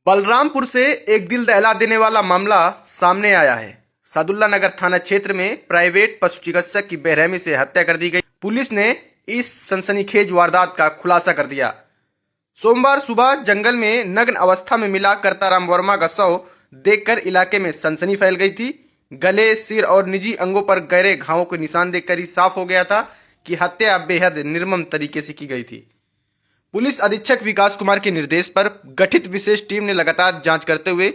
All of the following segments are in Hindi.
बलरामपुर से एक दिल दहला देने वाला मामला सामने आया है। सादुल्ला नगर थाना क्षेत्र में प्राइवेट पशु चिकित्सक की बेरहमी से हत्या कर दी गई। पुलिस ने इस सनसनीखेज वारदात का खुलासा कर दिया। सोमवार सुबह जंगल में नग्न अवस्था में मिला करताराम वर्मा का शव देखकर इलाके में सनसनी फैल गई थी। गले, सिर और निजी अंगों पर गहरे घावों के निशान देखकर ही साफ हो गया था कि हत्या बेहद निर्मम तरीके से की गई थी। पुलिस अधीक्षक विकास कुमार के निर्देश पर गठित विशेष टीम ने लगातार जांच करते हुए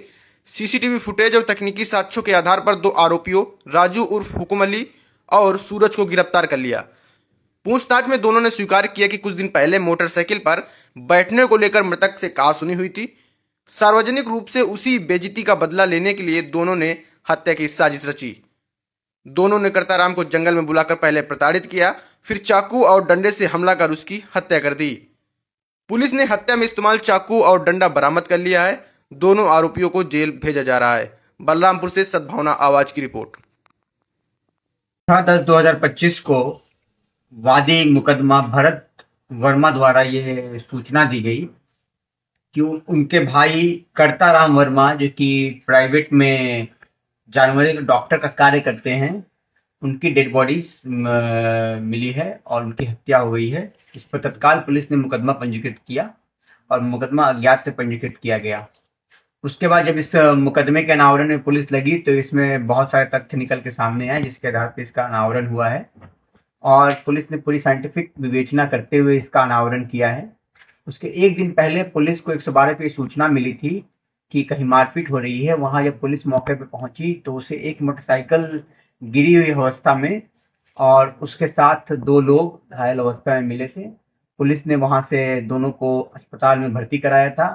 सीसीटीवी फुटेज और तकनीकी साक्ष्यों के आधार पर दो आरोपियों राजू उर्फ हुकुम अली और सूरज को गिरफ्तार कर लिया। पूछताछ में दोनों ने स्वीकार किया कि कुछ दिन पहले मोटरसाइकिल पर बैठने को लेकर मृतक से कहासुनी हुई थी। सार्वजनिक रूप से उसी बेइज्जती का बदला लेने के लिए दोनों ने हत्या की साजिश रची। दोनों ने करताराम को जंगल में बुलाकर पहले प्रताड़ित किया, फिर चाकू और डंडे से हमला कर उसकी हत्या कर दी। पुलिस ने हत्या में इस्तेमाल चाकू और डंडा बरामद कर लिया है। दोनों आरोपियों को जेल भेजा जा रहा है। बलरामपुर से सद्भावना आवाज की रिपोर्ट। 10/10/2025 को वादी मुकदमा भरत वर्मा द्वारा ये सूचना दी गई कि उनके भाई करताराम वर्मा, जो कि प्राइवेट में जानवरों के डॉक्टर का कार्य करते हैं, उनकी डेड बॉडीज मिली है और उनकी हत्या हो गई है। इस पर तत्काल पुलिस ने मुकदमा पंजीकृत किया और मुकदमा अज्ञात से पंजीकृत किया गया। उसके बाद जब इस मुकदमे के अनावरण में पुलिस लगी तो इसमें बहुत सारे तथ्य निकल के सामने आए, जिसके आधार पर इसका अनावरण हुआ है और पुलिस ने पूरी साइंटिफिक विवेचना करते हुए इसका अनावरण किया है। उसके एक दिन पहले पुलिस को 112 पे सूचना मिली थी कि कहीं मारपीट हो रही है। वहां जब पुलिस मौके पर पहुंची तो उसे एक मोटरसाइकिल गिरी हुई अवस्था में और उसके साथ दो लोग घायल अवस्था में मिले थे। पुलिस ने वहां से दोनों को अस्पताल में भर्ती कराया था।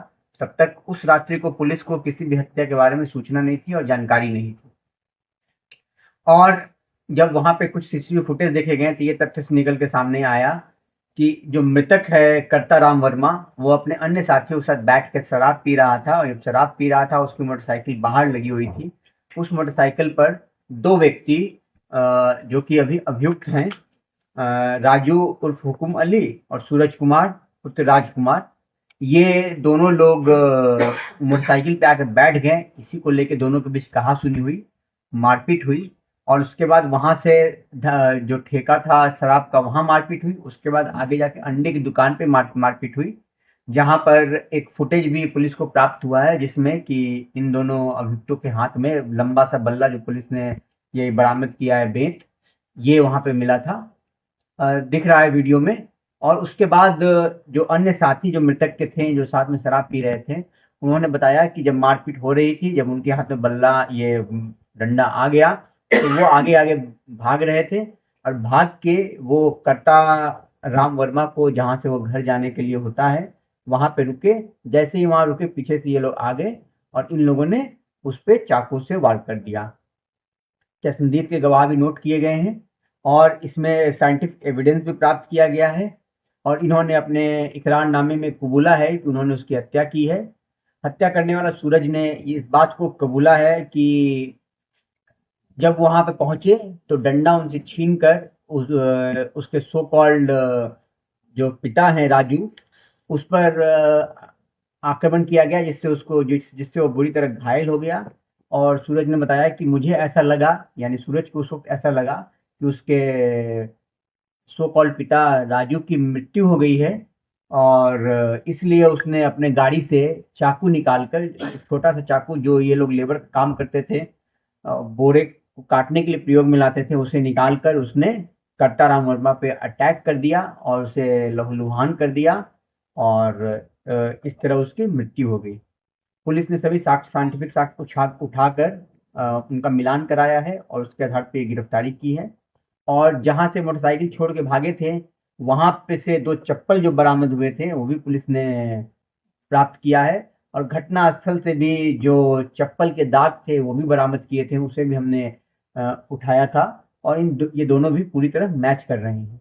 तब तक उस रात्रि को पुलिस को किसी भी हत्या के बारे में सूचना नहीं थी और जानकारी नहीं थी। और जब वहां पे कुछ सीसीटीवी फुटेज देखे गए तो ये तथ्य से निकल के सामने आया कि जो मृतक है करताराम वर्मा, वो अपने अन्य साथियों के साथ बैठ कर शराब पी रहा था और जब शराब पी रहा था उसकी मोटरसाइकिल बाहर लगी हुई थी। उस मोटरसाइकिल पर दो व्यक्ति जो कि अभी अभियुक्त हैं, राजू उर्फ हुकुम अली और सूरज कुमार पुत्र राजकुमार, ये दोनों लोग मोटरसाइकिल पे आकर बैठ गए। इसी को लेकर दोनों के बीच कहासुनी हुई, मारपीट हुई और उसके बाद वहां से जो ठेका था शराब का वहां मारपीट हुई। उसके बाद आगे जाके अंडे की दुकान पे मारपीट हुई, जहां पर एक फुटेज भी पुलिस को प्राप्त हुआ है जिसमें कि इन दोनों अभियुक्तों के हाथ में लंबा सा बल्ला, जो पुलिस ने ये बरामद किया है बेंत, ये वहां पे मिला था, दिख रहा है वीडियो में। और उसके बाद जो अन्य साथी जो मृतक के थे, जो साथ में शराब पी रहे थे, उन्होंने बताया कि जब मारपीट हो रही थी, जब उनके हाथ में बल्ला, ये डंडा आ गया तो वो आगे आगे भाग रहे थे और भाग के वो करता राम वर्मा को, जहां से वो घर जाने के लिए होता है, वहां पे रुके। जैसे ही वहां रुके पीछे से ये लोग आ गए और इन लोगों ने उस पे चाकू से वार कर दिया। चश्मदीद के गवाह भी नोट किए गए हैं और इसमें साइंटिफिक एविडेंस भी प्राप्त किया गया है और इन्होंने अपने इकरारनामे में कबूला है कि उन्होंने उसकी हत्या की है। हत्या करने वाला सूरज ने इस बात को कबूला है कि जब वहां पे पहुंचे तो डंडा उनसे छीन कर उसके सो कॉल्ड जो पिता हैं राजू, उस पर आक्रमण किया गया, जिससे वो बुरी तरह घायल हो गया। और सूरज ने बताया कि मुझे ऐसा लगा, यानी सूरज को उस वक्त ऐसा लगा कि उसके सो कॉल्ड पिता राजू की मृत्यु हो गई है और इसलिए उसने अपने गाड़ी से चाकू निकालकर, छोटा सा चाकू जो ये लोग लेबर का काम करते थे, बोरे को काटने के लिए प्रयोग में लाते थे, उसे निकालकर उसने करताराम वर्मा पे अटैक कर दिया और उसे लहूलुहान कर दिया और इस तरह उसकी मृत्यु हो गई। पुलिस ने सभी साइंटिफिक साक्ष्य उठाकर उनका मिलान कराया है और उसके आधार पर गिरफ्तारी की है। और जहां से मोटरसाइकिल छोड़ के भागे थे वहां पे से दो चप्पल जो बरामद हुए थे वो भी पुलिस ने प्राप्त किया है और घटना स्थल से भी जो चप्पल के दाग थे वो भी बरामद किए थे, उसे भी हमने उठाया था और ये दोनों भी पूरी तरह मैच कर रहे हैं।